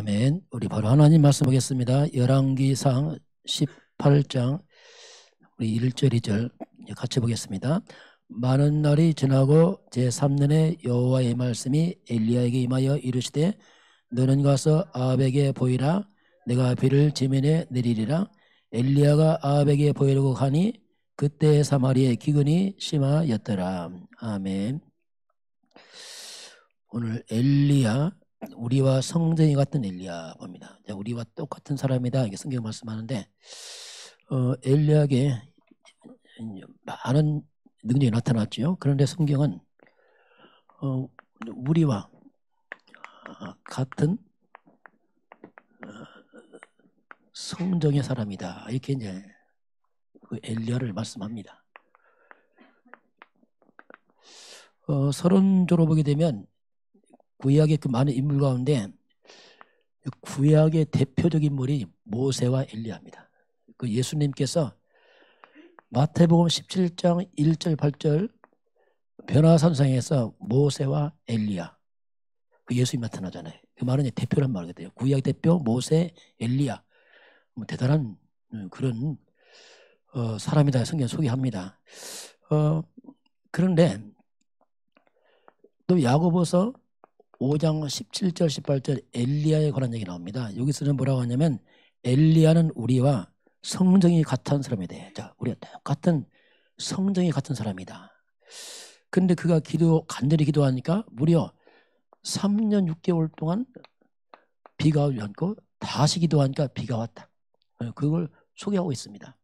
아멘. 우리 바로 하나님 말씀 보겠습니다. 열왕기상 18장 우리 1절 2절 같이 보겠습니다. 많은 날이 지나고 제3년에 여호와의 말씀이 엘리야에게 임하여 이르시되 너는 가서 아합에게 보이라. 내가 비를 지면에 내리리라. 엘리야가 아합에게 보이려고 하니 그때 사마리아의 기근이 심하였더라. 아멘. 오늘 엘리야, 우리와 성전이 같은 엘리야 봅니다. 우리와 똑같은 사람이다 이게 성경 말씀하는데 엘리야에게 많은 능력이 나타났죠. 그런데 성경은 우리와 같은 성정의 사람이다 이렇게 이제 그 엘리야를 말씀합니다. 서론조로 보게 되면 구약의 그 많은 인물 가운데 구약의 대표적인 인물이 모세와 엘리야입니다. 그 예수님께서 마태복음 17장 1절 8절 변화산상에서 모세와 엘리야 그 예수님 나타나잖아요. 그 말은 대표란 말이거든요. 구약 대표 모세 엘리야 대단한 그런 사람이다 성경 소개합니다. 그런데 또 야고보서 5장 17절 18절 엘리야에 관한 얘기 나옵니다. 여기서는 뭐라고 하냐면 엘리야는 우리와 성정이 같은 사람이 돼. 자, 우리가 똑같은 성정이 같은 사람이다. 근데 그가 간절히 기도하니까 무려 3년 6개월 동안 비가 오지 않고 다시 기도하니까 비가 왔다. 그걸 소개하고 있습니다.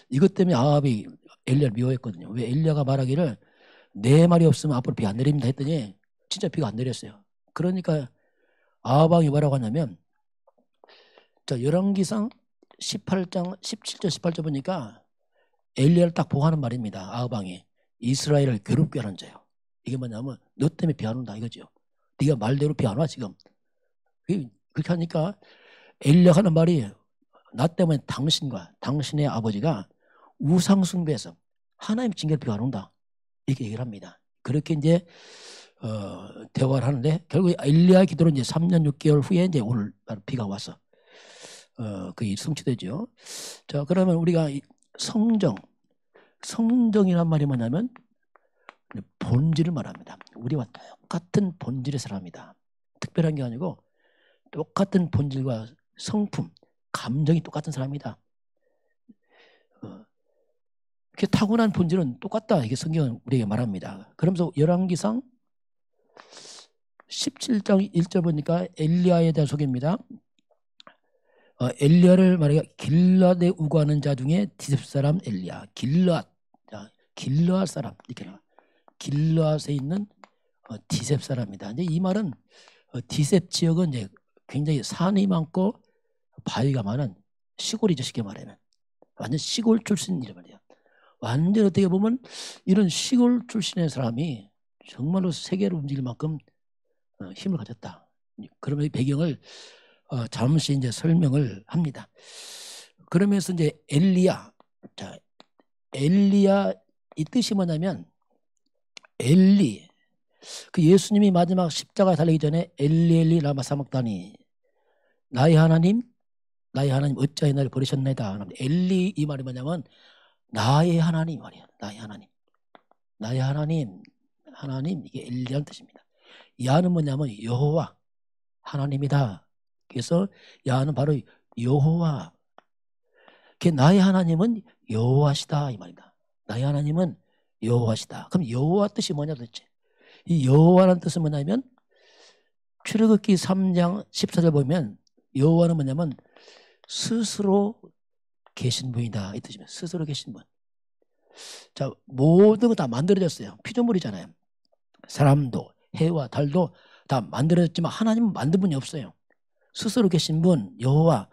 이것 때문에 아합이 엘리야를 미워했거든요. 왜 엘리야가 말하기를 내 말이 없으면 앞으로 비 안 내립니다 했더니 진짜 비가 안 내렸어요. 그러니까 아합왕이 뭐라고 하냐면 자 열왕기상 18장 17절 18절 보니까 엘리야를 딱 보고하는 말입니다. 아합왕이 이스라엘을 괴롭게 하는 자요. 이게 뭐냐면 너 때문에 비 안 온다 이거죠. 네가 말대로 비 안 와 지금. 그렇게 하니까 엘리야가 하는 말이 나 때문에 당신과 당신의 아버지가 우상 숭배해서 하나님 징계로 비가 안 온다. 이렇게 얘기를 합니다. 그렇게 이제 대화를 하는데 결국 엘리야 기도로 이제 3년 6개월 후에 이제 오늘 비가 와서 그게 성취되죠. 자, 그러면 우리가 성정이란 말이 뭐냐면 본질을 말합니다. 우리와 똑같은 본질의 사람이다. 특별한 게 아니고 똑같은 본질과 성품, 감정이 똑같은 사람이다. 이렇게 타고난 본질은 똑같다. 이게 성경은 우리에게 말합니다. 그러면서 열왕기상 17장 1절 보니까 엘리야에 대한 소개입니다. 엘리야를 말하기가 길르앗에 우거하는 자 중에 디셉 사람 엘리야. 길르앗 사람 이렇게 나와. 길르앗에 있는 디셉 사람이다. 이제 이 말은 디셉 지역은 이제 굉장히 산이 많고 바위가 많은 시골이죠. 쉽게 말하면 완전 시골 출신이란 말이에요. 완전 어떻게 보면 이런 시골 출신의 사람이 정말로 세계를 움직일 만큼 힘을 가졌다. 그러면 이 배경을 잠시 이제 설명을 합니다. 그러면서 이제 엘리야, 자, 엘리야 이 뜻이 뭐냐면 그 예수님이 마지막 십자가에 달리기 전에 엘리 라마 사막다니 나의 하나님 어찌하여 나를 버리셨나이다. 엘리 이 말이 뭐냐면 나의 하나님 말이야. 나의 하나님 이게 엘리라는 뜻입니다. 야는 뭐냐면 여호와 하나님이다. 그래서 야는 바로 여호와. 나의 하나님은 여호와시다 이 말입니다. 나의 하나님은 여호와시다. 그럼 여호와 뜻이 뭐냐 도대체? 이 여호와라는 뜻은 뭐냐면 출애굽기 3장 14절 보면 여호와는 뭐냐면 스스로 계신 분이다 이 뜻입니다. 스스로 계신 분. 자, 모든 거 다 만들어졌어요. 피조물이잖아요. 사람도 해와 달도 다 만들어졌지만 하나님은 만든 분이 없어요. 스스로 계신 분 여호와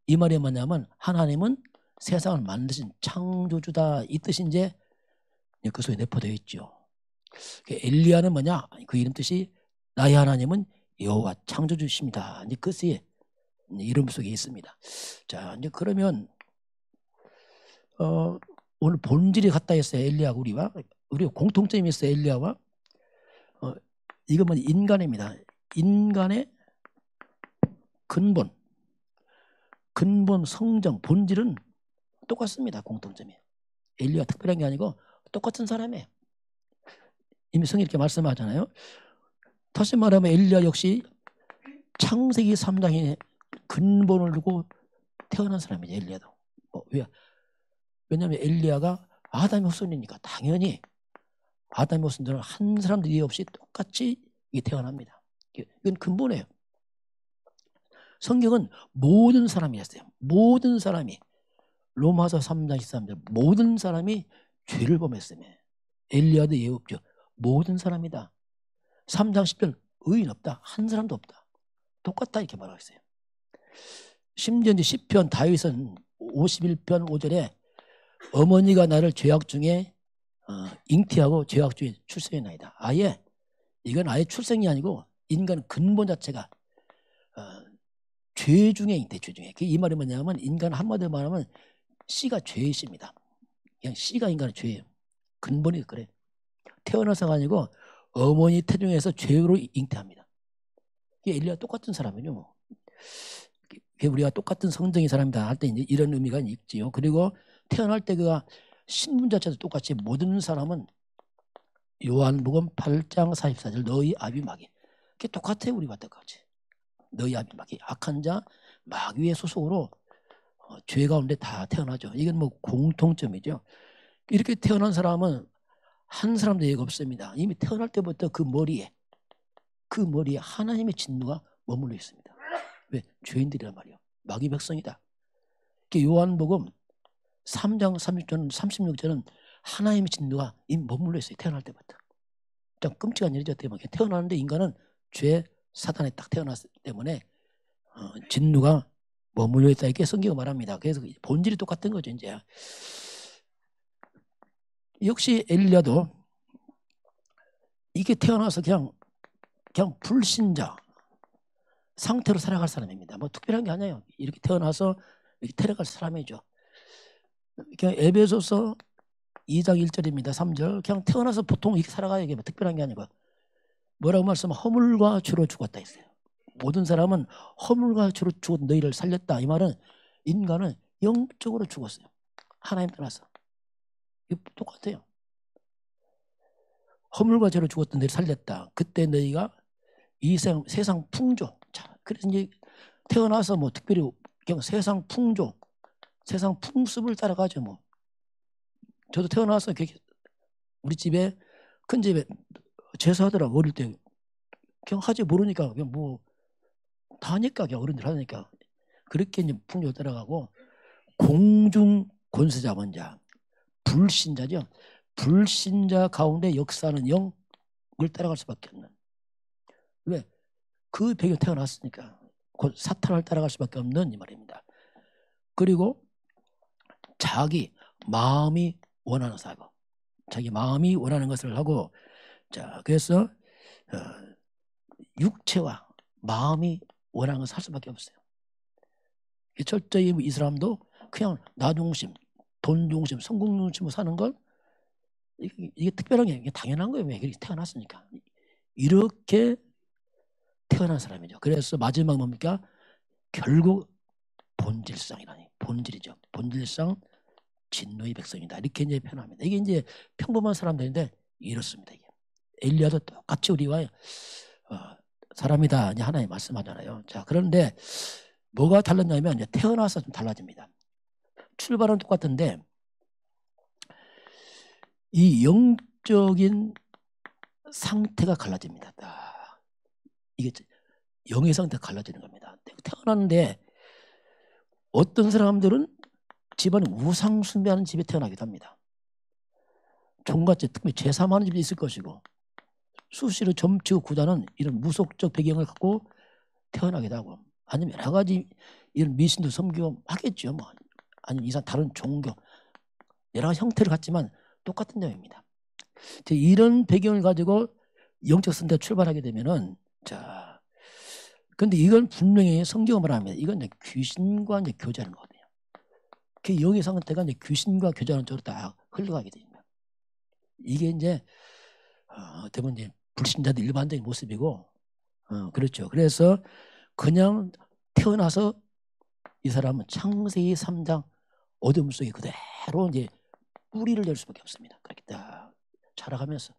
이 말이 뭐냐면 하나님은 세상을 만드신 창조주다 이 뜻이 이제 그 속에 내포되어 있죠. 엘리야는 뭐냐? 그 이름 뜻이 나의 하나님은 여호와 창조주십니다. 그 뜻이 이름 속에 있습니다. 자, 이제 그러면 오늘 본질이 같다 했어요. 엘리야하고 우리가 공통점이 있어요. 엘리야와 이건 뭐 인간입니다. 인간의 근본, 성정, 본질은 똑같습니다. 공통점이. 엘리야가 특별한 게 아니고 똑같은 사람이에요. 이미 성경이 이렇게 말씀하잖아요. 다시 말하면 엘리야 역시 창세기 3장의 근본을 두고 태어난 사람이죠. 엘리야도. 왜냐하면 엘리야가 아담의 후손이니까 당연히 아담의 후손들은 한 사람도 이해 없이 똑같이 태어납니다. 이건 근본이에요. 성경은 모든 사람이 했어요. 모든 사람이 로마서 3장 13절 모든 사람이 죄를 범했으며 엘리야도 예외 없죠. 모든 사람이다. 3장 10절 의인 없다. 한 사람도 없다. 똑같다 이렇게 말하고 있어요. 심지어 이제 시편 다윗은 51편 5절에 어머니가 나를 죄악 중에 잉태하고 죄악 중에 출생했나이다. 이건 아예 출생이 아니고 인간 근본 자체가 죄 중에 잉태, 죄 중에. 이 말이 뭐냐면 인간 한마디로 말하면 씨가 죄이십니다. 그냥 씨가 인간의 죄예요. 근본이 그래. 태어나서가 아니고 어머니 태중에서 죄로 잉태합니다. 이게 엘리야 똑같은 사람이죠. 뭐. 우리가 똑같은 성정의 사람이다 할 때 이런 의미가 있지요. 그리고 태어날 때 그가 신분 자체도 똑같이 모든 사람은 요한복음 8장 44절 너희 아비 마귀. 그게 똑같아요. 우리와 똑같이. 너희 아비 마귀. 악한 자 마귀의 소속으로 죄 가운데 다 태어나죠. 이건 뭐 공통점이죠. 이렇게 태어난 사람은 한 사람도 예가 없습니다. 이미 태어날 때부터 그 머리에 하나님의 진노가 머물러 있습니다. 왜? 죄인들이란 말이에요. 마귀 백성이다. 요한복음 3장 36절은 하나님의 진노가 이미 머물러 있어요. 태어날 때부터. 좀 끔찍한 일이죠. 태어나는데 인간은 죄 사단에 딱 태어났기 때문에 진노가 머물러 있다 이렇게 성경이 말합니다. 그래서 본질이 똑같은 거죠. 이제 역시 엘리야도 이게 태어나서 그냥 불신자 상태로 살아갈 사람입니다. 뭐 특별한 게 아니에요. 이렇게 태어나서 이렇게 태어날 사람이죠. 그냥 에베소서 2장 1절입니다. 3절. 그냥 태어나서 보통 이렇게 살아가야 이게 뭐 특별한 게 아니고 뭐라고 말씀하면 허물과 죄로 죽었다 했어요. 모든 사람은 허물과 죄로 죽었 너희를 살렸다. 이 말은 인간은 영적으로 죽었어요. 하나님 떠나서. 이거 똑같아요. 허물과 죄로 죽었던 너희를 살렸다. 그때 너희가 이 세상 풍조. 자, 그래서 이제 태어나서 뭐 특별히 그냥 세상 풍조, 세상 풍습을 따라가죠. 뭐 저도 태어나서 우리 집에 큰 집에 제사하더라고. 어릴 때 그냥 하지 모르니까 그냥 뭐 다 하니까 그냥 어른들 하니까 그렇게 이제 풍조 따라가고 공중 권세 잡은 자 불신자죠. 불신자 가운데 역사하는 영을 따라갈 수밖에 없는. 왜? 그 배경 태어났으니까 곧 사탄을 따라갈 수밖에 없는 이 말입니다. 그리고 자기 마음이 원하는 사고, 자기 마음이 원하는 것을 하고, 자 그래서 육체와 마음이 원하는 것을 할 수밖에 없어요. 철저히 이 사람도 그냥 나 중심, 돈 중심, 성공 중심으로 사는 걸 이게 특별한 게 당연한 거예요. 왜? 그렇게 태어났으니까. 이렇게 태어난 사람이죠. 그래서 마지막 뭡니까? 결국 본질상이라니. 본질이죠. 본질상 진노의 백성이다. 이렇게 이제 표현합니다. 이게 이제 평범한 사람들인데 이렇습니다. 이게. 엘리야도 똑같이 우리와 사람이다. 이제 하나님 말씀하잖아요. 자, 그런데 뭐가 달랐냐면 이제 태어나서 좀 달라집니다. 출발은 똑같은데 이 영적인 상태가 갈라집니다. 이게 영의 상태가 갈라지는 겁니다. 태어났는데 어떤 사람들은 집안에 우상 숭배하는 집에 태어나기도 합니다. 종갓집 특히 제사하는 집이 있을 것이고 수시로 점치고 구다는 이런 무속적 배경을 갖고 태어나기도 하고 아니면 여러 가지 이런 미신도 섬기고 하겠죠. 뭐 아니면 이상 다른 종교 여러 가지 형태를 갖지만 똑같은 내용입니다. 이런 배경을 가지고 영적 선대가 출발하게 되면은 자, 근데 이건 분명히 성경을 말합니다. 이건 이제 귀신과 이제 교제하는 거거든요. 그 영의 상태가 이제 귀신과 교제하는 쪽으로 다 흘러가게 됩니다. 이게 이제 대부분 이제 불신자들 일반적인 모습이고, 그렇죠. 그래서 그냥 태어나서 이 사람은 창세기 3장 어둠 속에 그대로 이제 뿌리를 낼 수밖에 없습니다. 그렇게 딱 자라가면서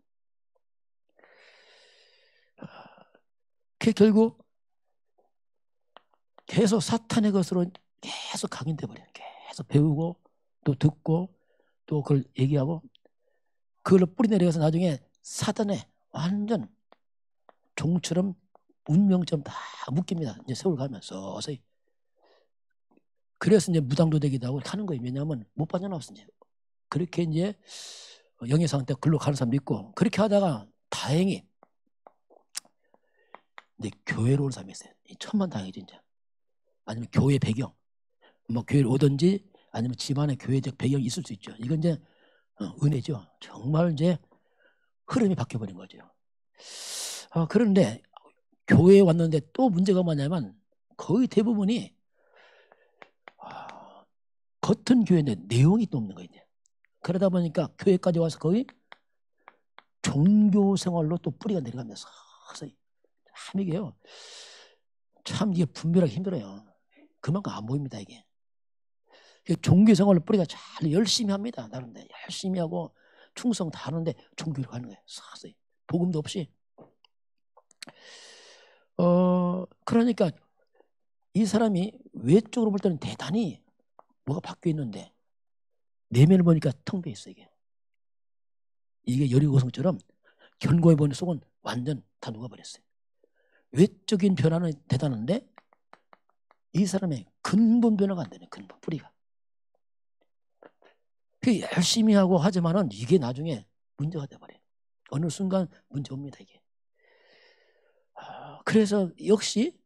결국 계속 사탄의 것으로 계속 각인돼 버려요. 계속 배우고 또 듣고 또 그걸 얘기하고 그걸 뿌리 내려가서 나중에 사단의 완전 종처럼 운명처럼 다 묶입니다. 이제 세월 가면서 서서히. 그래서 이제 무당도 되기도 하고 하는 거예요. 왜냐하면 못 빠져나왔어. 이제. 그렇게 이제 영의 상태 글로 가는 사람도 있고 그렇게 하다가 다행히 이제 교회로 온 사람이 있어요. 천만 다행이죠. 이제. 아니면 교회 배경. 뭐 교회를 오든지 아니면 집안에 교회적 배경이 있을 수 있죠. 이건 이제 은혜죠. 정말 이제 흐름이 바뀌어버린 거죠. 그런데 교회에 왔는데 또 문제가 뭐냐면 거의 대부분이 겉은 교회인데 내용이 또 없는 거예요. 그러다 보니까 교회까지 와서 거의 종교 생활로 또 뿌리가 내려가면서 서서히 참 이게요. 참 이게 분별하기 힘들어요. 그만큼 안 보입니다 이게. 종교 생활로 뿌리가 잘 열심히 합니다. 나름대로 열심히 하고 충성 다 하는데 종교로 가는 거예요. 서서히 복음도 없이. 그러니까 이 사람이 외적으로 볼 때는 대단히 뭐가 바뀌어 있는데 내면을 보니까 텅 비어 있어 이게. 이게 여리고성처럼 견고해 보이는 속은 완전 다 녹아버렸어요. 외적인 변화는 대단한데 이 사람의 근본 변화가 안 되네. 근본 뿌리가. 열심히 하고 하지만은 이게 나중에 문제가 돼버려요. 어느 순간 문제 옵니다 이게. 그래서 역시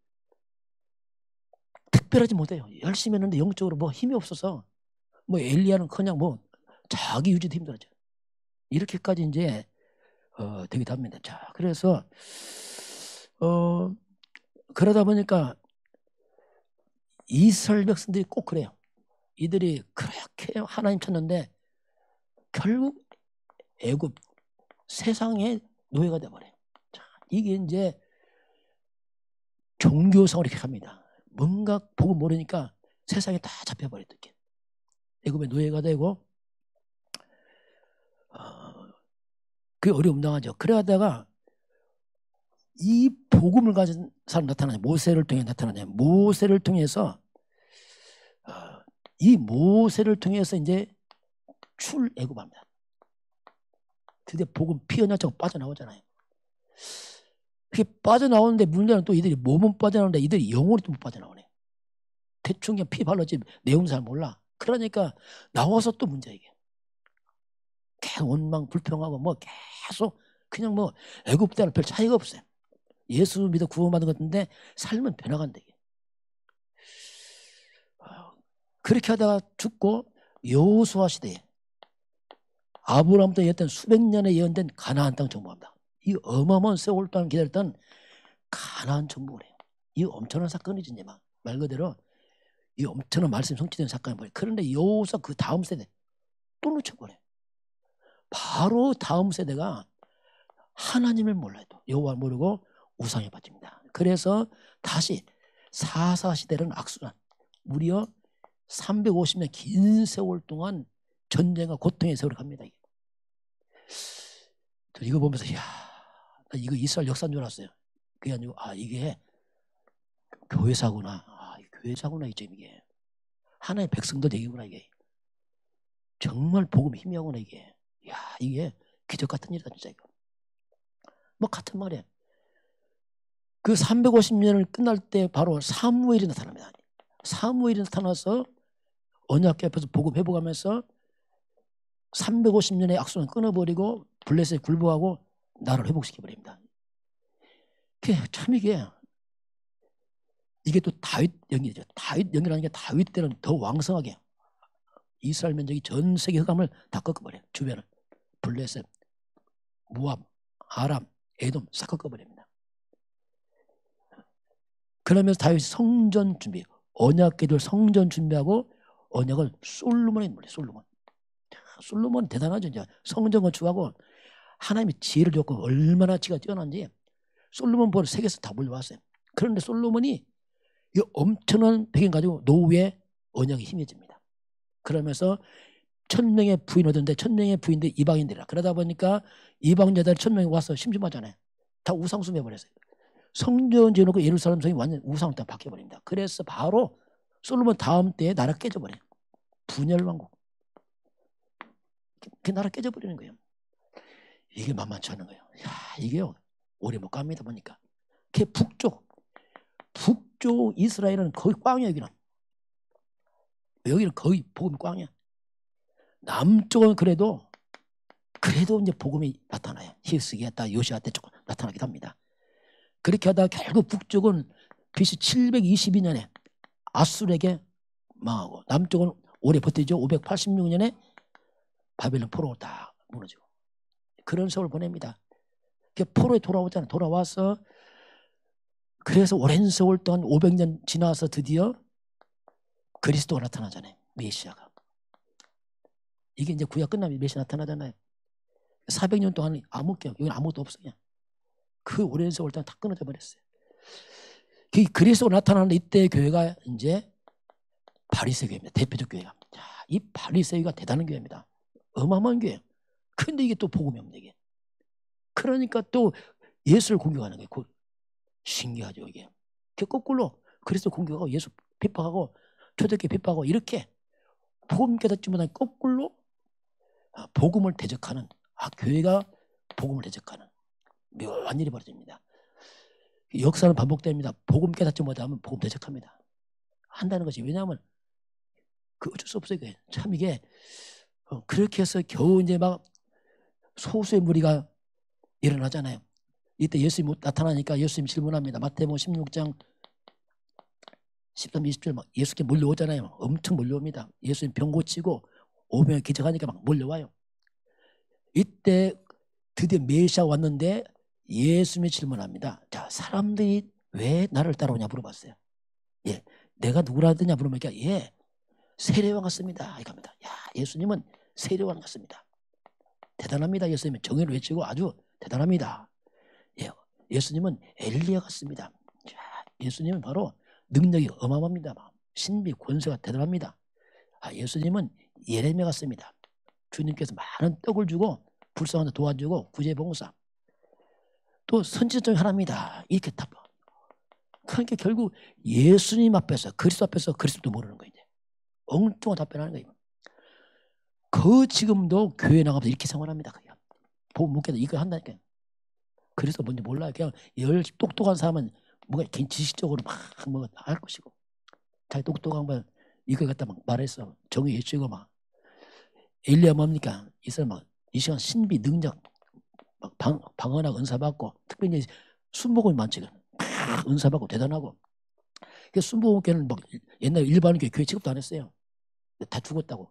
특별하지 못해요. 열심히 했는데 영적으로 뭐 힘이 없어서 뭐 엘리야는 그냥 뭐 자기 유지도 힘들어져. 이렇게까지 이제 되기도 합니다. 자, 그래서 그러다 보니까 이스라엘 백성들이 꼭 그래요. 이들이 그렇게 하나님 찾는데 결국 애굽 세상의 노예가 돼버려요. 자, 이게 이제 종교성을 이렇게 합니다. 뭔가 보고 모르니까 세상에 다 잡혀버렸던 게 애굽의 노예가 되고 그게 어려움당하죠. 그러다가 이 복음을 가진 사람 나타나냐. 모세를 통해 나타나냐. 모세를 통해서 이 모세를 통해서 이제 출애굽합니다. 드디어 복음 피어나자고 빠져나오잖아요. 그게 빠져나오는데 문제는 또 이들이 몸은 빠져나오는데 이들이 영혼이 또 못 빠져나오네. 대충 그냥 피 발랐지 내용 잘 몰라. 그러니까 나와서 또 문제야 이게. 계속 원망 불평하고 뭐 계속 그냥 뭐 애굽 때랑 별 차이가 없어요. 예수 믿어 구원받은 것 같은데 삶은 변화간다 이게. 그렇게 하다가 죽고 여호수아 시대에 아브라함부터 예언된 수백 년에 예언된 가나안 땅 정복합니다. 이 어마어마한 세월 동안 기다렸던 가나안 정복을 해요. 이 엄청난 사건이지 이제 말 그대로 이 엄청난 말씀이 성취된 사건이 뭐예요. 그런데 여호수아 그 다음 세대 또 놓쳐버려요. 바로 다음 세대가 하나님을 몰라요. 여호와를 모르고 우상에 빠집니다. 그래서 다시 사사시대는 악순환. 무려 350년 긴 세월 동안 전쟁과 고통의 세월을 갑니다. 이거 보면서 나 이거 이스라엘 역사인 줄 알았어요. 그게 아니고 이게 교회사구나. 교회사구나 이게. 하나의 백성도 되기구나 이게. 정말 복음이 희미하구나 이게. 이게 기적 같은 일이다 진짜 이거. 뭐 같은 말이에요. 그 350년을 끝날 때 바로 사무엘이 나타납니다. 사무엘이 나타나서 언약궤 앞에서 복음 회복하면서 350년의 악순환 끊어버리고 블레셋에 굴복하고 나라를 회복시켜버립니다. 참 이게 또 다윗 영이죠. 다윗 영이라는 게 다윗 때는 더 왕성하게 이스라엘 민족이 전 세계 흑암을 다 꺾어버려요. 주변을 블레셋, 모압, 아람, 에돔 싹 꺾어버립니다. 그러면서 다윗이 성전 준비, 언약궤들 성전 준비하고 언약을 솔로몬에 물려. 솔로몬 대단하죠. 이제 성전 건축하고 하나님이 지혜를 줬고 얼마나 지가 뛰어난지 솔로몬 보러 세계에서 다 몰려왔어요. 그런데 솔로몬이 이 엄청난 배경 가지고 노후의 언약이 힘해집니다. 그러면서 1000명의 부인 얻었는데 1000명의 부인들 이방인들이라. 그러다 보니까 이방 여자들 1000명이 와서 심심하잖아요. 다 우상숭배 해버렸어요. 성전 지어놓고 예루살렘 성이 완전 우상으로 바뀌어버립니다. 그래서 바로 솔로몬 다음 때에 나라 깨져버려요. 분열왕국. 그 나라 깨져버리는 거예요. 이게 만만치 않은 거예요. 야, 이게요 오래 못 갑니다 보니까. 그 북쪽 이스라엘은 거의 꽝이에요. 여기는 거의 복음이 꽝이야. 남쪽은 그래도 이제 복음이 나타나요. 히스기야 때 요시야 때 조금 나타나기도 합니다. 그렇게 하다가 결국 북쪽은 BC 722년에 아수르에게 망하고 남쪽은 오래 버티죠. 586년에 바벨론 포로로 다 무너지고 그런 세월을 보냅니다. 포로에 돌아오잖아요. 돌아와서 그래서 오랜 세월 동안 500년 지나서 드디어 그리스도가 나타나잖아요. 메시아가. 이게 이제 구약 끝나면 메시아 나타나잖아요. 400년 동안 여기는 아무것도 없어요. 그 오랜 세월 동안 다 끊어져 버렸어요. 그리스도가 나타나는 이때 교회가 이제 바리새 교회입니다. 대표적 교회가. 자, 이 바리새가 대단한 교회입니다. 어마어마한 교회예요. 근데 이게 또 복음이 없는 게. 그러니까 또 예수를 공격하는 거예요. 신기하죠 이게. 거꾸로 그리스도 공격하고 예수 핍박하고 초대교회 핍박하고 이렇게 복음 깨닫지 못한 거꾸로 복음을 대적하는 교회가 복음을 대적하는 묘한 일이 벌어집니다. 역사는 반복됩니다. 복음 깨닫지 못하면 복음 대적합니다. 한다는 것이. 왜냐하면 어쩔 수 없어요. 참 이게 그렇게 해서 겨우 이제 막 소수의 무리가 일어나잖아요. 이때 예수님이 나타나니까 예수님 질문합니다. 마태복음 16장 13, 20절 막 예수께 몰려오잖아요. 엄청 몰려옵니다. 예수님 병 고치고 오병에 기적하니까 막 몰려와요. 이때 드디어 메시아 왔는데 예수님이 질문합니다. 자, 사람들이 왜 나를 따라오냐 물어봤어요. 예, 내가 누구라더냐 물어보니까 예, 세례왕 같습니다. 이렇게 합니다. 야, 예수님은 세례왕 같습니다. 대단합니다. 예수님은 정의를 외치고 아주 대단합니다. 예, 예수님은 엘리야 같습니다. 자, 예수님은 바로 능력이 어마어마합니다. 신비 권세가 대단합니다. 예수님은 예레미야 같습니다. 주님께서 많은 떡을 주고 불쌍한 데 도와주고 구제봉사 또 선지자 중에 하나입니다. 이렇게 답. 그러니까 결국 예수님 앞에서 그리스도 앞에서 그리스도도 모르는 거예요. 엉뚱한 답변하는 거예요. 지금도 교회 나가면서 이렇게 생활합니다. 복음 묻게도 이거 한다니까요. 그래서 뭔지 몰라요. 그냥 똑똑한 사람은 뭔가 개인 지식적으로 막 할 것이고 자기 똑똑한 건 이걸 갖다 막 말해서 정의 외치고 막 엘리야 뭡니까? 이 사람 막 이 시간 신비 능력 막 방언하고 은사 받고 특별히 순복음이 많지. 은사 받고 대단하고. 순복음교회는 막 옛날 일반 교회 취급도 안 했어요. 다 죽었다고.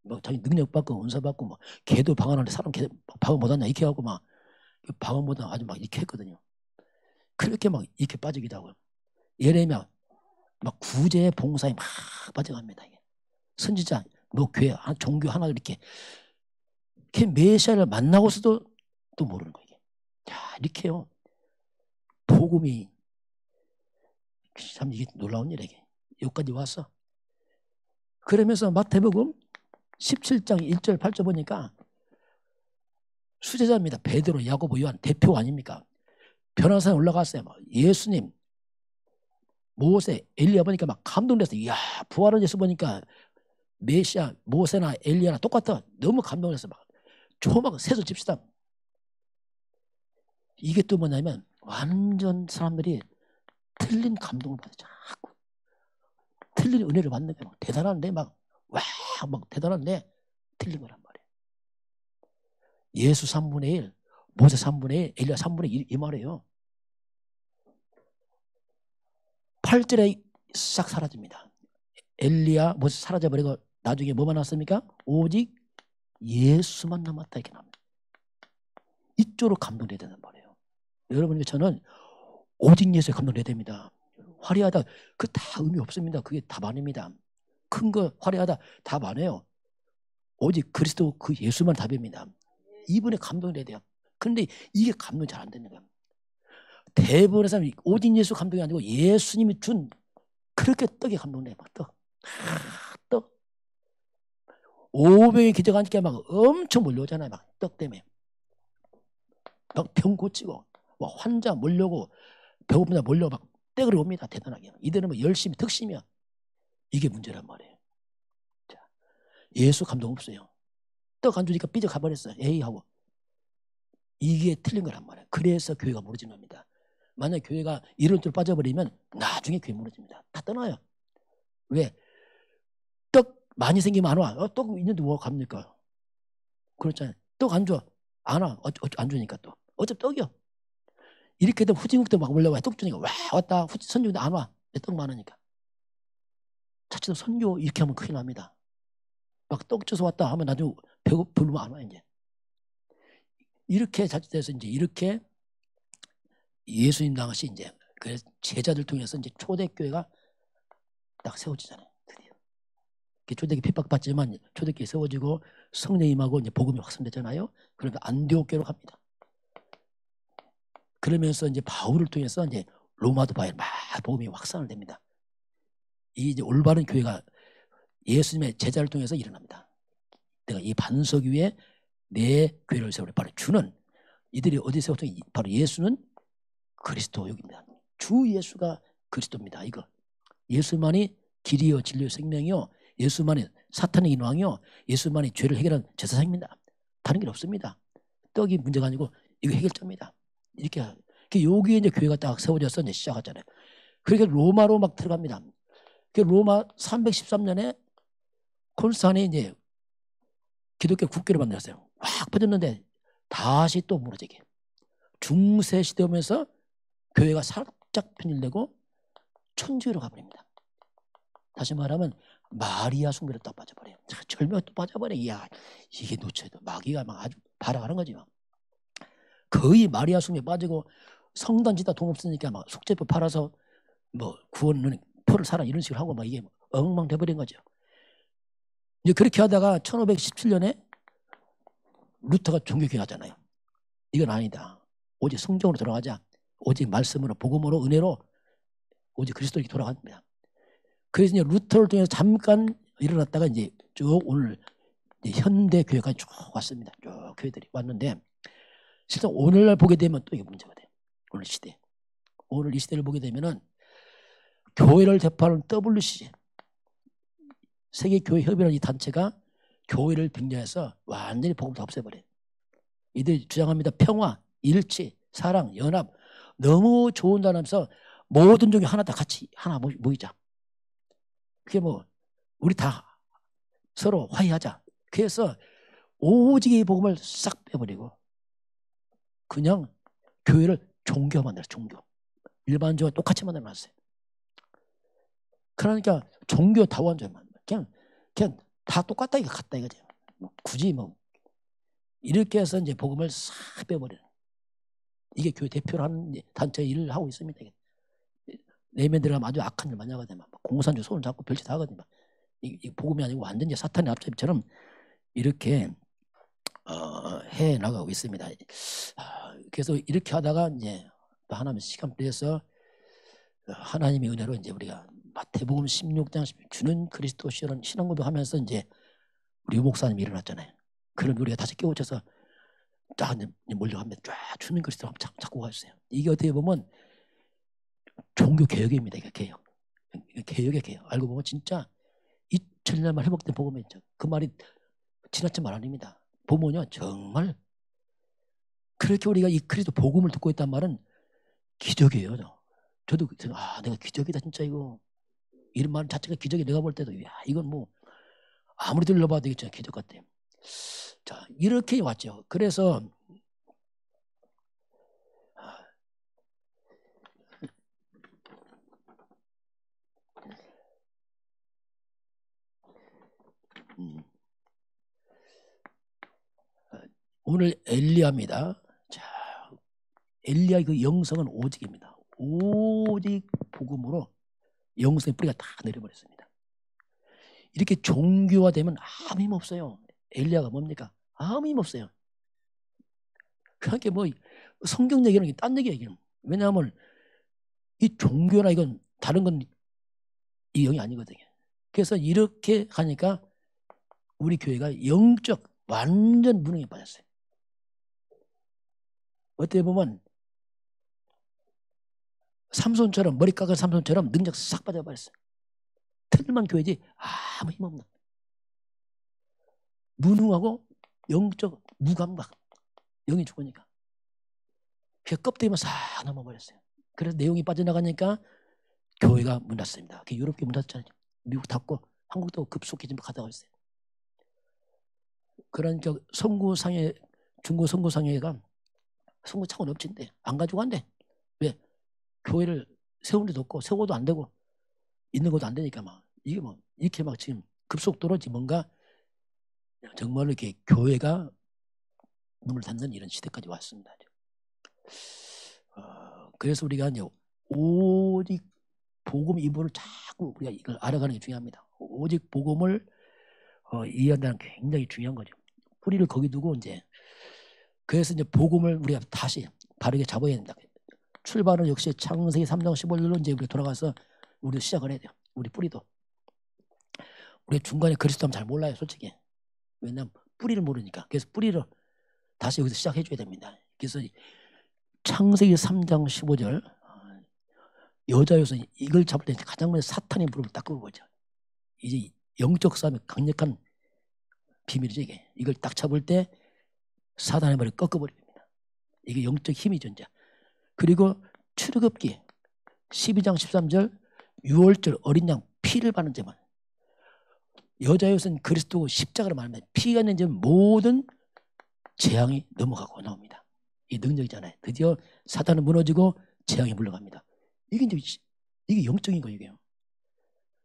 막 자기 능력 받고 은사 받고 막 개도 방언하는데 사람 개 방언 못하냐 이렇게 하고 막 방언 못하냐 아주 막 이렇게 했거든요. 그렇게 막 이렇게 빠지기도 하고. 예레미야 막 구제 봉사에 막 빠져갑니다. 선지자 교회 종교 하나 이렇게 메시아를 만나고서도 또 모르는 거예요. 야, 이렇게요. 복음이 참 이게 놀라운 일이에요. 여기까지 왔어. 그러면서 마태복음 17장 1절 8절 보니까 수제자입니다. 베드로, 야고보, 요한 대표 아닙니까? 변호사에 올라갔어요. 예수님, 모세, 엘리야 보니까 막 감동돼서 이야 부활한 예수 보니까 메시아, 모세나 엘리야나 똑같아. 너무 감동해서 막 새소 칩시다. 이게 또 뭐냐면 완전 사람들이 틀린 감동을 받아. 자꾸 틀린 은혜를 받는 게 대단한데 막 대단한데 틀린 거란 말이에요. 예수 3분의 1, 모세 3분의 1, 엘리야 3분의 1 이 말이에요. 8절에 싹 사라집니다. 엘리야, 모세 사라져버리고 나중에 뭐만 남았습니까? 오직 예수만 남았다 이렇게 나옵니다. 이쪽으로 감동돼야 된단 말이에요. 여러분, 저는 오직 예수에 감동돼야 됩니다. 화려하다 그 다 의미 없습니다. 그게 답 아닙니다. 큰 거 화려하다 답 아니에요. 오직 그리스도 그 예수만 답입니다. 이분에 감동이 돼야 돼요. 그런데 이게 감동이 잘 안 되는 거예요. 대부분의 사람이 오직 예수 감동이 아니고 예수님이 준 그렇게 떡에 감동돼. 막 떡. 500의 기적하니까 막 엄청 몰려오잖아요. 막 떡 때문에. 막 병 고치고, 막 환자 몰려고, 배고프다 몰려 막 떡을 옵니다. 대단하게. 이들은 뭐 열심히 득심이야. 이게 문제란 말이에요. 자, 예수 감동 없어요. 떡 안 주니까 삐져 가버렸어요. 에이 하고. 이게 틀린 거란 말이에요. 그래서 교회가 무너지는 겁니다. 만약 교회가 이런 쪽으로 빠져버리면 나중에 교회 무너집니다. 다 떠나요. 왜? 떡 많이 생기면 안 와. 떡 있는데 뭐 갑니까? 그렇잖아요. 떡 안 줘. 안 와. 안 주니까 또. 어차피 떡이요. 이렇게 되면 후진국도 막 몰려와. 떡 주니까 와 왔다. 선교도 안 와. 떡 많으니까. 자칫 선교 이렇게 하면 큰일 납니다. 막 떡 줘서 왔다 하면 나중에 배고프면 안 와 이제. 이렇게 자칫해서 이제 이렇게 예수님 당시 이제 그 제자들 통해서 이제 초대교회가 딱 세워지잖아요. 드디어. 초대교회 핍박받지만 초대교회 세워지고 성령 임하고 이제 복음이 확산되잖아요. 그러니까 안디옥교로 갑니다. 그러면서 이제 바울을 통해서 이제 로마도 바에 막 복음이 확산을 됩니다. 이 이제 올바른 교회가 예수님의 제자를 통해서 일어납니다. 내가 이 반석 위에 내 교회를 세우려 바로 주는 이들이 어디 세웠죠? 바로 예수는 그리스도입니다. 주 예수가 그리스도입니다. 이거 예수만이 길이요 진리요 생명이요 예수만이 사탄의 인왕이요 예수만이 죄를 해결한 제사장입니다. 다른 게 없습니다. 떡이 문제가 아니고 이거 해결자입니다. 이렇게 여기에 이제 교회가 딱 세워져서 이제 시작하잖아요. 그러니까 로마로 막 들어갑니다. 그 로마 313년에 콘스탄이 이제 기독교 국교를 만들었어요. 확 퍼졌는데 다시 또 무너지게. 중세 시대 오면서 교회가 살짝 편일되고 천주교로 가버립니다. 다시 말하면 마리아 숭배로 또 빠져버려요. 절묘하게 또 빠져버려. 이야 이게 놓쳐도 마귀가 막 아주 발악하는 거지. 막. 거의 마리아 숭배 빠지고 성당 짓다 돈 없으니까 막 속죄표 팔아서 뭐 구원은 표를 사라 이런 식으로 하고 막 이게 엉망돼버린 거죠. 이제 그렇게 하다가 1517년에 루터가 종교개혁 하잖아요. 이건 아니다. 오직 성경으로 돌아가자. 오직 말씀으로 복음으로 은혜로 오직 그리스도에게 돌아갑니다. 그래서 이제 루터를 통해서 잠깐 일어났다가 이제 쭉 오늘 이제 현대 교회까지 쭉 왔습니다. 쭉 교회들이 왔는데 실제 오늘날 보게 되면 또 이게 문제가 돼요. 오늘 시대. 오늘 이 시대를 보게 되면은 교회를 대표하는 WCC 세계교회협의라는 이 단체가 교회를 빙자해서 완전히 복음을 다 없애버려요. 이들이 주장합니다. 평화, 일치, 사랑, 연합. 너무 좋은 단어면서 모든 종이 하나 다 같이 하나 모이자. 그게 뭐 우리 다 서로 화해하자. 그래서 오직 이 복음을 싹 빼버리고 그냥 교회를 종교 만들어. 종교. 일반적으로 똑같이 만들어놨어요. 그러니까 종교 다원주의만 그냥 다 똑같다 이거 같다 이거죠. 뭐 굳이 뭐 이렇게 해서 이제 복음을 싹 빼버려요. 이게 교회 대표를 하는 단체 일을 하고 있습니다. 내면 들어가면 아주 악한 일 많이 하거든요. 공산주의 손을 잡고 별짓 하거든요. 이 복음이 아니고 완전히 사탄의 앞잡이처럼 이렇게 해 나가고 있습니다. 그래서 이렇게 하다가 이제 하나님 시간 빼서 하나님의 은혜로 이제 우리가 마태복음 16장 주는 그리스도 신앙고백 하면서 이제 우리 목사님이 일어났잖아요. 그럼 우리가 다시 깨우쳐서 쫙 몰려가면 쫙 주는 그리스도 잡고 가주세요. 이게 어떻게 보면 종교 개혁입니다. 이게 개혁. 개혁의 개혁. 알고 보면 진짜 2000년만 회복된 복음이 있죠. 그 말이 지나친 말 아닙니다. 보면요 정말 그렇게 우리가 이 그리스도 복음을 듣고 있단 말은 기적이에요. 저도 내가 기적이다 진짜 이거. 이런 말 자체가 기적이 내가 볼 때도 야 이건 뭐 아무리 들려봐도 되겠죠. 기적 같아요. 자 이렇게 왔죠. 그래서 오늘 엘리야입니다. 자 엘리야 그 영성은 오직입니다. 오직 복음으로 영성의 뿌리가 다 내려버렸습니다. 이렇게 종교화되면 아무 힘 없어요. 엘리야가 뭡니까? 아무 힘 없어요. 그렇게 뭐 성경 얘기는 게 딴 얘기 얘기는. 왜냐하면 이 종교나 이건 다른 건 이 영이 아니거든요. 그래서 이렇게 하니까 우리 교회가 영적 완전 무능에 빠졌어요. 어떻게 보면 삼손처럼, 머리 깎은 삼손처럼 능력 싹 빠져버렸어요. 틀만 교회지 아무 힘없는 무능하고 영적 무감각, 영이 죽으니까 그 껍데기만 싹 넘어버렸어요. 그래서 내용이 빠져나가니까 교회가 문 닫습니다. 유럽 교회 문 닫잖아요. 미국 닫고 한국도 급속히 좀 가다가 있어요. 그런 선구상해, 중고 선구상해가 선구 차고 넘친데 안 가지고 간대. 왜? 교회를 세운 데도 없고 세워도 안 되고 있는 것도 안 되니까 막 이게 뭐 이렇게 막 지금 급속도로 뭔가 정말로 이렇게 교회가 문을 닫는 이런 시대까지 왔습니다. 그래서 우리가 이제 오직 복음 이부를 자꾸 우리가 이걸 알아가는 게 중요합니다. 오직 복음을 이해한다는 게 굉장히 중요한 거죠. 뿌리를 거기 두고 이제 그래서 이제 복음을 우리가 다시 바르게 잡아야 된다. 출발은 역시 창세기 3장 15절로 이제 우리 돌아가서 우리 시작을 해야 돼요. 우리 뿌리도. 우리 중간에 그리스도 하면 잘 몰라요, 솔직히. 왜냐면 뿌리를 모르니까. 그래서 뿌리를 다시 여기서 시작해 줘야 됩니다. 그래서 창세기 3장 15절 여자여서 이걸 잡을 때 가장 먼저 사탄의 무릎을 딱 꿇은 거죠. 이제 영적 싸움의 강력한 비밀이죠, 이게. 이걸 딱 잡을 때 사단의 머리를 꺾어버립니다. 이게 영적 힘이죠, 이제. 그리고 출애굽기 12장 13절 6월절 어린 양 피를 바르는 자만 여자여서는 그리스도 십자가를 말합니다. 피가 있는 자 모든 재앙이 넘어가고 나옵니다. 이 능력이잖아요. 드디어 사단은 무너지고 재앙이 물러갑니다. 이게 영적인 거예요. 이게요.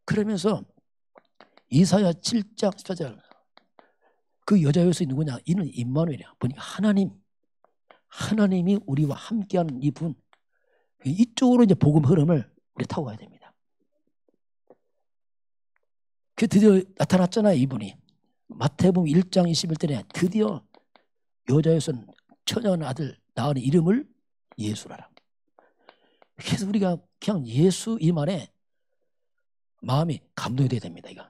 그러면서 이사야 7장 14절 그 여자여서이 누구냐? 이는 임마누엘이야. 보니까 하나님이 우리와 함께하는 이분, 이쪽으로 이제 복음 흐름을 우리 타고 가야 됩니다. 그 드디어 나타났잖아요, 이분이. 마태복음 1장 21절에 드디어 여자여서는 처녀한 아들 낳은 이름을 예수라라. 그래서 우리가 그냥 예수 이 말에 마음이 감동이 돼야 됩니다. 이거.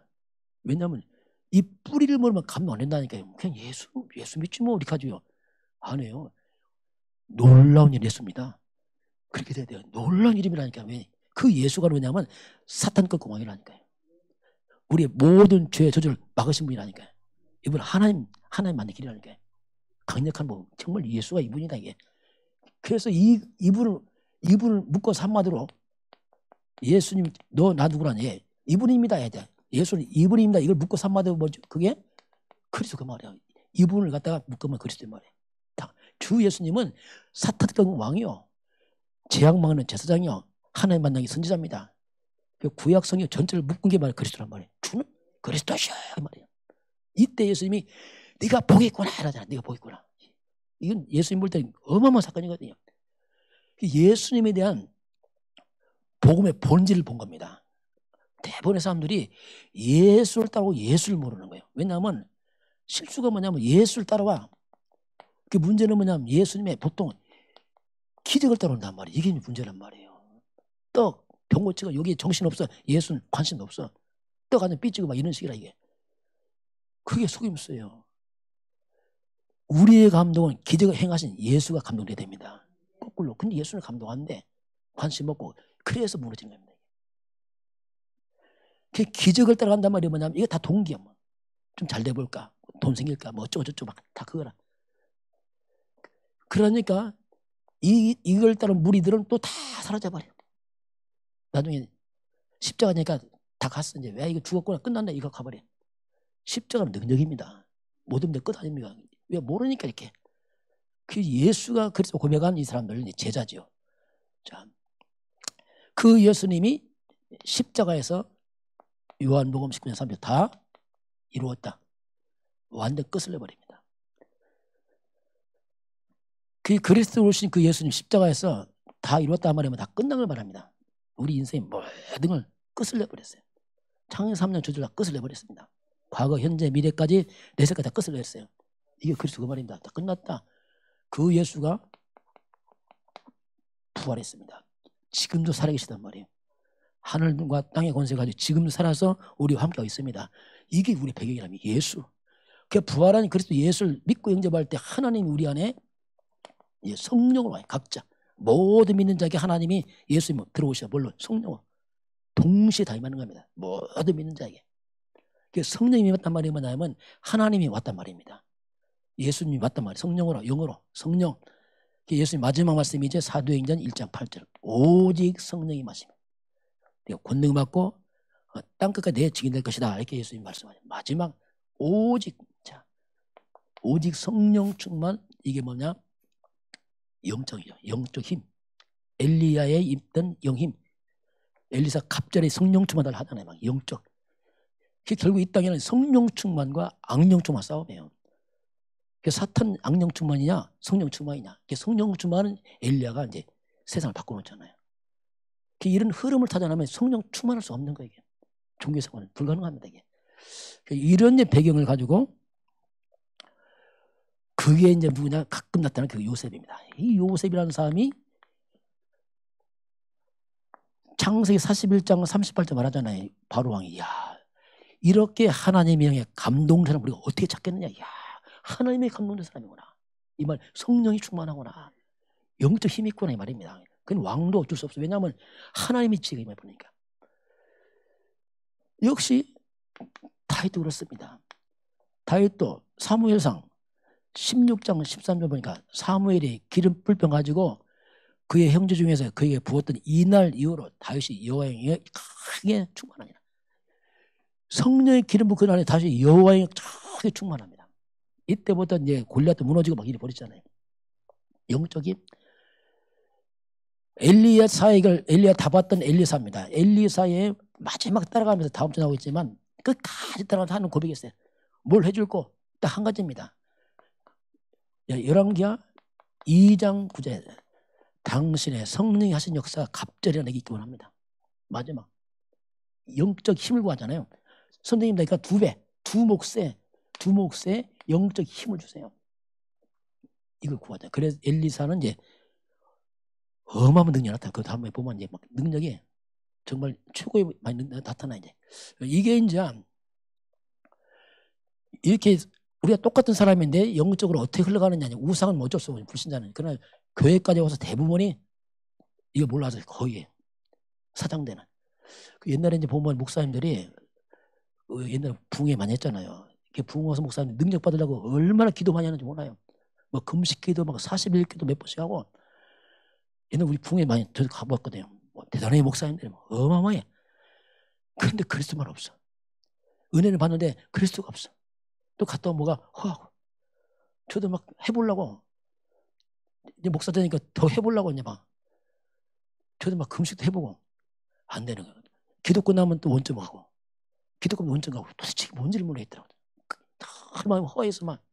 왜냐하면 이 뿌리를 모르면 감동 안 된다니까요. 그냥 예수 믿지 뭐 이렇게 하죠. 안 해요. 놀라운 일이 있습니다. 그렇게 돼야 돼요. 놀라운 이름이라니까요. 왜? 그 예수가 뭐냐면 사탄 꺾고 왕이라니까요. 우리의 모든 죄의 저주를 막으신 분이라니까요. 이분 하나님 만든 길이라니까요. 강력한 분. 정말 예수가 이분이다 이게. 그래서 이분을 묶어서 한마디로 예수님 너 나 누구라니? 예, 이분입니다. 해야 돼. 예수는 이분입니다. 이걸 묶어서 한마디로 뭐죠? 그게 그리스도 그 말이야. 이분을 갖다가 묶으면 그리스도의 말이야. 주 예수님은 사탄 꺾은 왕이요. 재앙 막는 제사장이요. 하나님 만나기 선지자입니다. 그 구약 성경 전체를 묶은 게 말이야. 그리스도란 말이야. 주는 그리스도시야 말이야. 이때 예수님이 네가 복이 있구나 이러잖아. 네가 복이 있구나. 이건 예수님 볼 때 어마어마한 사건이거든요. 예수님에 대한 복음의 본질을 본 겁니다. 대부분의 사람들이 예수를 따르고 예수를 모르는 거예요. 왜냐하면 실수가 뭐냐면 예수를 따라와. 그 문제는 뭐냐면 예수님의 보통 기적을 따라온단 말이에요. 이게 문제란 말이에요. 떡, 병 고치고 여기 정신없어. 예수는 관심도 없어. 떡 안에 삐지고 막 이런 식이라 이게. 그게 속임수예요. 우리의 감동은 기적을 행하신 예수가 감동돼야 됩니다. 거꾸로. 근데 예수는 감동 안 돼. 관심 없고. 그래서 무너지는 겁니다. 그 기적을 따라간단 말이 뭐냐면 이게 다 동기야. 뭐. 좀 잘 돼볼까? 돈 생길까? 뭐 어쩌고저쩌고 막 다 그거라. 그러니까 이걸 따른 무리들은 또 다 사라져버려. 나중에 십자가니까 다 갔어. 이제 왜 이거 죽었구나 끝났네 이거 가버려. 십자가는 능력입니다. 모든 데 끝 아닙니까? 왜 모르니까 이렇게. 그 예수가 그래서 고백한 이 사람들은 제자지요. 자, 그 예수님이 십자가에서 요한복음 19장 3절 다 이루었다. 완전 끝을 내버립니다. 그 그리스도 오신 그 예수님 십자가에서 다 이루었다 말하면 다 끝난 걸 말합니다. 우리 인생의 모든 걸 끝을 내버렸어요. 창세 3년 주절 다 끝을 내버렸습니다. 과거, 현재, 미래까지 내세까지 다 끝을 냈어요. 이게 그리스도 그 말입니다. 다 끝났다. 그 예수가 부활했습니다. 지금도 살아계시단 말이에요. 하늘과 땅의 권세 가지고 지금 살아서 우리와 함께하고 있습니다. 이게 우리 배경이라면 예수. 그 부활한 그리스도 예수를 믿고 영접할 때 하나님이 우리 안에 성령으로 와요. 각자 모든 믿는 자에게 하나님이 예수님 들어오셔. 물론 성령으로 동시에 다 임하는 겁니다. 모든 믿는 자에게. 성령님이 왔단 말이 뭐냐면 하나님이 왔단 말입니다. 예수님이 왔단 말이에요. 성령으로, 영으로, 성령. 예수님 마지막 말씀이 이제 사도행전 1장 8절. 오직 성령이 마십니다. 권능 받고 땅끝까지 내 증인 될 것이다. 이렇게 예수님 말씀하죠. 마지막 오직, 자, 오직 성령 충만. 이게 뭐냐? 영적이죠. 영적 힘. 엘리야에 입던 영힘. 엘리사 갑자기 성령 충만을 하잖아요. 막 영적. 결국 이 땅에는 성령 충만과 악령 충만 싸움이에요. 사탄 악령 충만이냐 성령 충만이냐. 성령 충만은 엘리야가 이제 세상을 바꿔놓잖아요. 이런 흐름을 타잖아면 성령 충만할 수 없는 거예요. 종교생활은 불가능합니다. 이게. 이런 배경을 가지고 그게 이제 누구냐 가끔 나타나는 그 요셉입니다. 이 요셉이라는 사람이 창세기 41장 38절 말하잖아요. 바로 왕이 야 이렇게 하나님의 영에 감동된 사람 우리가 어떻게 찾겠느냐. 야 하나님의 감동된 사람이구나. 이 말 성령이 충만하구나. 영적 힘이 있구나 이 말입니다. 그건 왕도 어쩔 수 없어. 왜냐하면 하나님의 지혜가 이 말 보니까. 역시 다윗도 그렇습니다. 다윗도 사무엘상 16장 13절 보니까 사무엘이 기름 불병 가지고 그의 형제 중에서 그에게 부었던 이날 이후로 다윗이 여호와의 영에 크게 충만하니라. 성령의 기름 부은 그날에 다시 여호와의 영에 크게 충만합니다. 이때부터 이제 골리앗도 무너지고 막 이래 버리잖아요. 영적인 엘리야 다 봤던 엘리사입니다. 엘리사의 마지막 따라가면서 다음 주 나오고 있지만 끝까지 따라가면서 하는 고백이 있어요. 뭘 해줄고 딱 한 가지입니다. 열왕기하 2장 9절 당신의 성령이 하신 역사가 갑절이라 내게 있기만 합니다. 마지막 영적 힘을 구하잖아요. 선생님 그러니까 두 몫에 영적 힘을 주세요. 이걸 구하자. 그래서 엘리사는 이제 어마어마한 능력이 나타나. 그 다음에 보면 이제 막 능력이 정말 최고의 많이 나타나 이제. 이게 이제 이렇게 우리가 똑같은 사람인데 영적으로 어떻게 흘러가느냐. 우상은 어쩔 수 없어요. 불신자는. 그러나 교회까지 와서 대부분이 이거 몰라서 거의 사장되는. 옛날에 이제 보면 목사님들이 옛날에 부흥회 많이 했잖아요. 부흥 와서 목사님 능력 받으려고 얼마나 기도 많이 하는지 몰라요. 뭐 금식 기도 막 41기도 몇 번씩 하고. 옛날 우리 부흥회 많이 저도 가보았거든요. 대단해 목사님들이 어마어마해. 그런데 그리스도만 없어. 은혜를 받는데 그리스도가 없어. 또 갔다 오면 뭐가 허하고. 저도 막 해보려고. 이제 목사 되니까 더 해보려고 이제 막. 저도 막 금식도 해보고. 안 되는 거예요. 기도 끝나면 또 원점 하고. 기도 끝나면 원점 가고. 도대체 뭔지를 모르겠더라고요. 마음 허해서 막.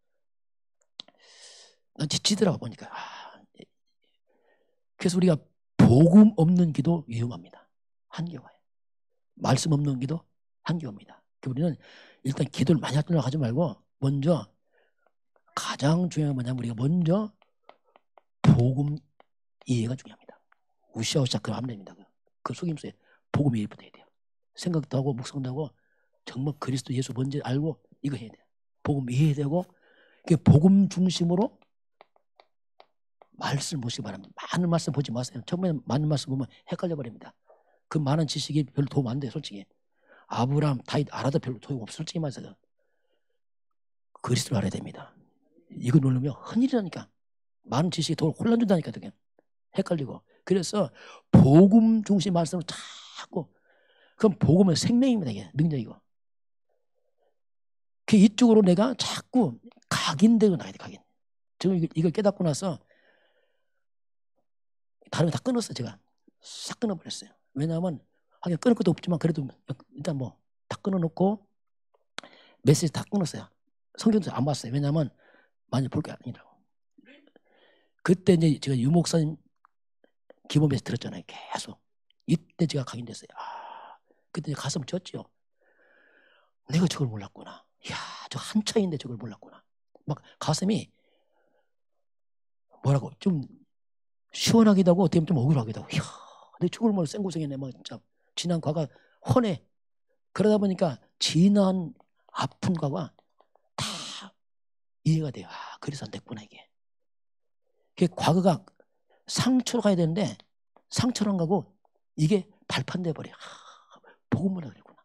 난 지치더라고 보니까. 그래서 우리가 복음 없는 기도 위험합니다. 한계와요. 말씀 없는 기도 한계입니다. 우리는 일단 기도를 많이 하려고 하지 말고 먼저 가장 중요한 건 뭐냐면 우리가 먼저 복음 이해가 중요합니다. 우시아우시아 그럼 하면 됩니다. 그 속임수에 복음 이해부터 해야 돼요. 생각도 하고 묵상도 하고 정말 그리스도 예수 뭔지 알고 이거 해야 돼요. 복음 이해해야 되고 복음 중심으로 말씀 보시기 바랍니다. 많은 말씀 보지 마세요. 처음에 많은 말씀 보면 헷갈려 버립니다. 그 많은 지식이 별로 도움 안 돼요. 솔직히. 아브라함, 다윗 알아도 별로 도움 없어. 솔직히 말해서. 그리스도를 알아야 됩니다. 이거 누르면 흔일이라니까. 많은 지식이 더 혼란 준다니까. 그게. 헷갈리고. 그래서 복음 중심 말씀을 자꾸 그럼 복음은 생명입니다. 이게 능력이고. 이쪽으로 내가 자꾸 각인되고 나가야 돼. 각인. 지금 이걸 깨닫고 나서 다른 거 다 끊었어요. 제가 싹 끊어버렸어요. 왜냐하면 하긴 끊을 것도 없지만 그래도 일단 뭐 다 끊어놓고 메시지 다 끊었어요. 성경도 안 봤어요. 왜냐하면 많이 볼 게 아니라고. 그때 이제 제가 유 목사님 기본 메시지 들었잖아요. 계속. 이때 제가 각인됐어요. 그때 가슴 쪘지요. 내가 저걸 몰랐구나. 이야, 저 한차인데 저걸 몰랐구나. 막 가슴이 뭐라고 좀 시원하기도 하고 어떻게 보면 좀 억울하기도 하고. 이야, 내 저걸 몰라 생고생했네. 막 진짜 지난 과거가 훤해. 그러다 보니까 지난 아픈 과거가 다 이해가 돼요. 아, 그래서 안 됐구나 이게. 과거가 상처로 가야 되는데 상처로 안 가고 이게 발판돼 버려. 복음을 하야 되구나.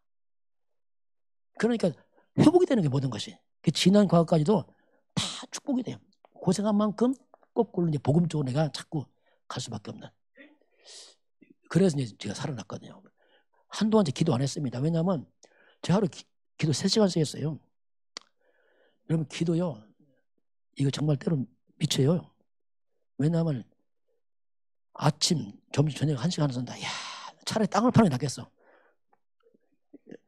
그러니까 회복이 되는 게 모든 것이. 지난 과거까지도 다 축복이 돼요. 고생한 만큼 거꾸로 이제 복음 쪽으로 내가 자꾸 갈 수밖에 없는. 그래서 이제 제가 살아났거든요. 한동안 이제 기도 안 했습니다. 왜냐하면 제가 하루 기도 3시간씩 했어요. 여러분 기도요. 이거 정말 때로 미쳐요. 왜냐하면 아침, 점심, 저녁 1시간 쓴다. 야, 차라리 땅을 파는 게 낫겠어.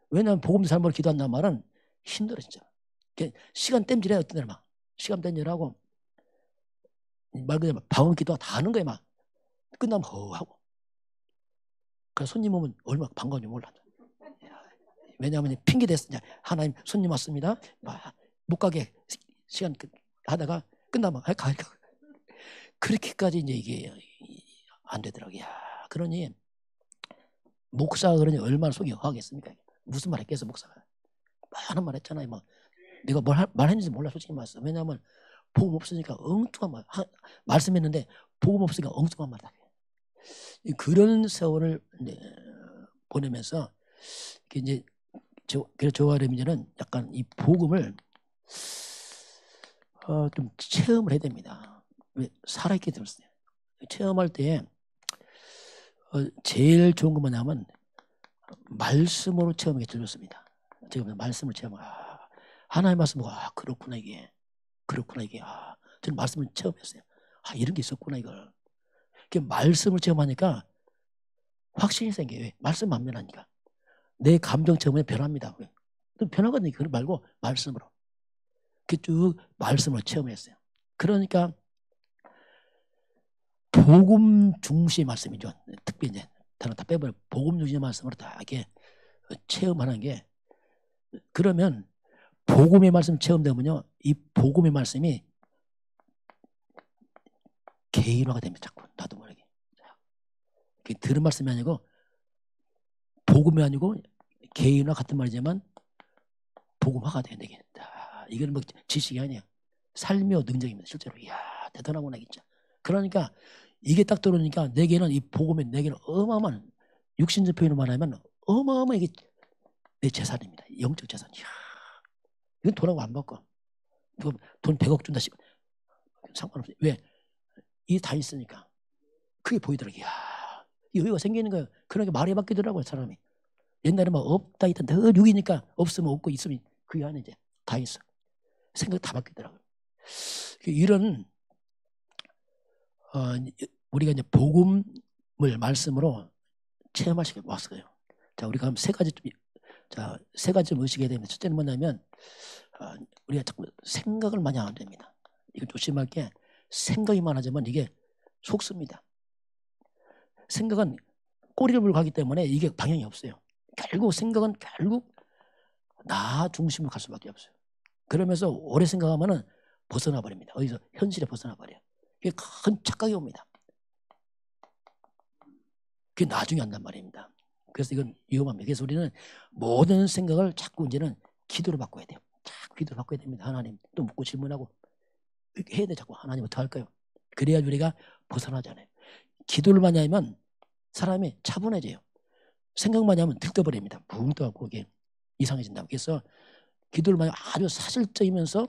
왜냐하면 복음도 잘 모르고 기도한다는 말은 힘들어 진짜. 시간 땜질해 어떤 데는 막 시간 땜질하고 말 그대로 방언 기도가 다 하는 거야 막. 끝나면 허하고. 그래서 손님 오면 얼마나 반가운지 몰라. 왜냐하면 핑계 댔으냐. 하나님 손님 왔습니다. 못 가게 시간 하다가 끝나면 가. 그렇게까지 이제 이게 안 되더라고요. 그러니 목사가 그러니 얼마나 속이 허하겠습니까? 무슨 말 했겠어 목사가. 많은 말 했잖아요. 뭐 내가 말했는지 몰라 솔직히 말씀. 왜냐하면 복음 없으니까 엉뚱한 말 말씀했는데 복음 없으니까 엉뚱한 말이다. 그런 세월을 보내면서 이제 그래서 저와 레미제는 약간 이 복음을 좀 체험을 해야 됩니다. 왜 살아있게 들었어요. 체험할 때 제일 좋은 건 뭐냐면 말씀으로 체험하게 들렸습니다. 제가 말씀을 체험하고 하나의 말씀 보고 그렇구나 이게. 저는 말씀을 체험했어요. 이런 게 있었구나 이걸. 말씀을 체험하니까 확신이 생겨요. 왜? 말씀 만면하니까. 내 감정 체험에 변합니다. 왜? 변하거든요. 그걸 말고 말씀으로. 쭉 말씀으로 체험했어요. 그러니까 복음 중심의 말씀이죠. 특별히 이제 다른 다 빼버려. 복음 중심의 말씀으로 다 이렇게 체험하는 게 그러면 복음의 말씀 체험되면요. 이 복음의 말씀이 개인화가 됩니다. 자꾸 나도 모르게. 들은 말씀이 아니고 복음이 아니고 개인화 같은 말이지만 복음화가 돼야 되겠다. 이건 뭐 지식이 아니야. 삶의 능력입니다. 실제로. 이야 대단하구나 진짜. 그러니까 이게 딱 들어오니까 내게는 이 복음의 내게는 어마어마한 육신적 표현으로 말하면 어마어마한 이게 내 재산입니다. 영적 재산. 이야 이건 돈하고 안 바꿔. 돈 100억 준다 싶어. 상관없어요. 왜? 이게 다 있으니까. 그게 보이더라고요. 이야 여유가 생기는 거예요. 그러니까 말이 바뀌더라고요 사람이. 옛날에 막 없다 있다 늘 육이니까 없으면 없고 있으면 그 안에 이제 다 있어. 생각 다 바뀌더라고요. 이런 우리가 이제 복음을 말씀으로 체험하시게 왔어요. 자 우리가 세 가지 좀 의식해야 됩니다. 첫째는 뭐냐면 우리가 자꾸 생각을 많이 안 됩니다. 이거 조심할 게 생각이 많아지면 이게 속습니다. 생각은 꼬리를 물고 가기 때문에 이게 방향이 없어요. 결국 생각은 나 중심으로 갈 수밖에 없어요. 그러면서 오래 생각하면은 벗어나 버립니다. 어디서 현실에 벗어나 버려요. 이게 큰 착각이 옵니다. 그게 나중에 한단 말입니다. 그래서 이건 위험합니다. 그래서 우리는 모든 생각을 자꾸 이제는 기도로 바꿔야 돼요. 자꾸 기도로 바꿔야 됩니다. 하나님 또 묻고 질문하고 해야 돼. 자꾸 하나님 어떻게 할까요? 그래야 우리가 벗어나잖아요. 기도를 많이 하면 사람이 차분해져요. 생각만 하면 들떠버립니다. 붕 떠갖고 이게 이상해진다고. 그래서 기도를 많이 아주 사실적이면서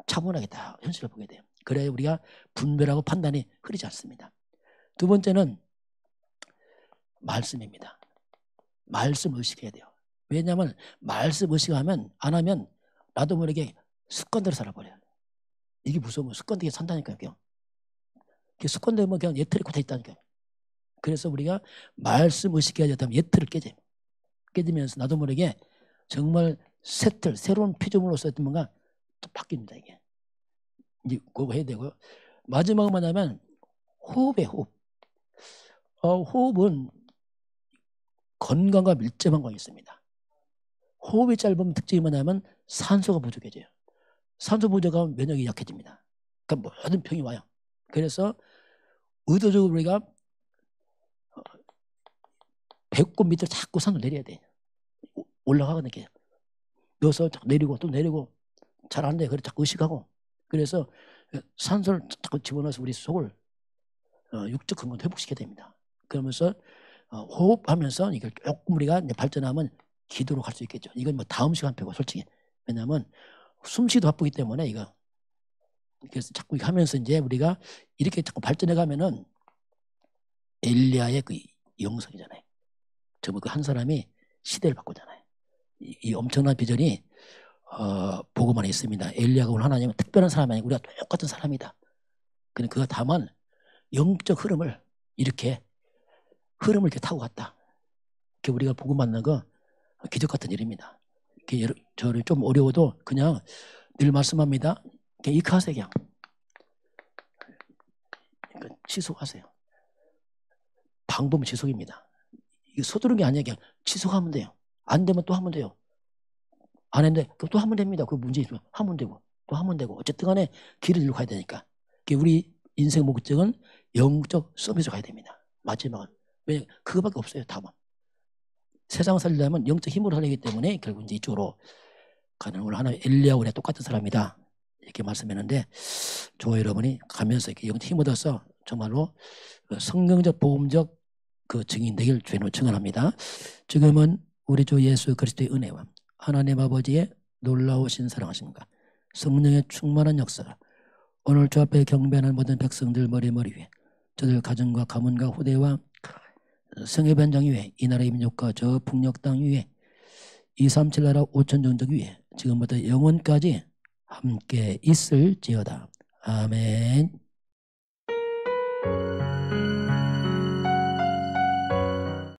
차분하게 다 현실을 보게 돼요. 그래야 우리가 분별하고 판단이 흐르지 않습니다. 두 번째는 말씀입니다. 말씀 의식해야 돼요. 왜냐하면 말씀 의식하면 안 하면 나도 모르게 습관대로 살아버려요. 이게 무서우면 습관되게 산다니까요. 그냥. 습관되면 그냥 예틀이 꽂혀 있다니까요. 그래서 우리가 말씀 의식해야 되면 예틀을 깨지면서 나도 모르게 정말 새로운 피조물로서 뭔가 또 바뀝니다. 이게. 이제 그거 해야 되고요. 마지막으로 뭐냐면 호흡이에요. 호흡. 호흡은 건강과 밀접한 관계가 있습니다. 호흡이 짧으면 특징이 뭐냐면 산소가 부족해져요. 산소 부족하면 면역이 약해집니다. 그러니까 모든 병이 와요. 그래서 의도적으로 우리가 배꼽 밑으로 자꾸 산으로 내려야 돼. 올라가거든. 이렇게 넣어서 자꾸 내리고 또 내리고 잘 안 돼. 그래 자꾸 의식하고. 그래서 산소를 자꾸 집어넣어서 우리 속을 육적 건강 회복시켜야 됩니다. 그러면서 호흡하면서 이걸 조금 우리가 이제 발전하면 기도로 갈 수 있겠죠. 이건 뭐 다음 시간표고 솔직히. 왜냐하면 숨쉬기도 바쁘기 때문에 이거. 그래서 자꾸 이렇게 하면서 이제 우리가 이렇게 자꾸 발전해 가면은 엘리야의 그 영성이잖아요. 정말 그 한 사람이 시대를 바꾸잖아요. 이 엄청난 비전이 보고만 있습니다. 엘리야가 오늘 하나님은 특별한 사람이 아니고 우리가 똑같은 사람이다. 그런데 그가 다만 영적 흐름을 이렇게 타고 갔다. 우리가 보고 만난 거 기적 같은 일입니다. 저를 좀 어려워도 그냥 늘 말씀합니다. 그냥 익하세요. 그냥. 그러니까 지속하세요. 방법은 지속입니다. 이거 서두른 게 아니에요. 그냥 지속하면 돼요. 안 되면 또 하면 돼요. 안 했는데 그럼 또 하면 됩니다. 그 문제 있으면 하면 되고 또 하면 되고 어쨌든 간에 길을 잃고 가야 되니까. 우리 인생 목적은 영적 서비스 가야 됩니다. 마지막은. 왜냐하면 그거밖에 없어요. 답은. 세상 살려면 영적 힘으로 살리기 때문에 결국 이제 이쪽으로 가는 오늘 하나님 엘리야하고 우리가 똑같은 사람이다. 이렇게 말씀했는데 저와 여러분이 가면서 이렇게 영적 힘을 얻어서 정말로 성경적 복음적 그 증인 되길 주님으로 증언합니다. 지금은 우리 주 예수 그리스도의 은혜와 하나님 아버지의 놀라우신 사랑하심과 성령의 충만한 역사가 오늘 주 앞에 경배하는 모든 백성들 머리 위에 저들 가정과 가문과 후대와 성의 변장 위에 이 나라의 민족과 저 북녘 땅 위에 237 나라 5천 종족 위에 지금부터 영원까지 함께 있을지어다. 아멘.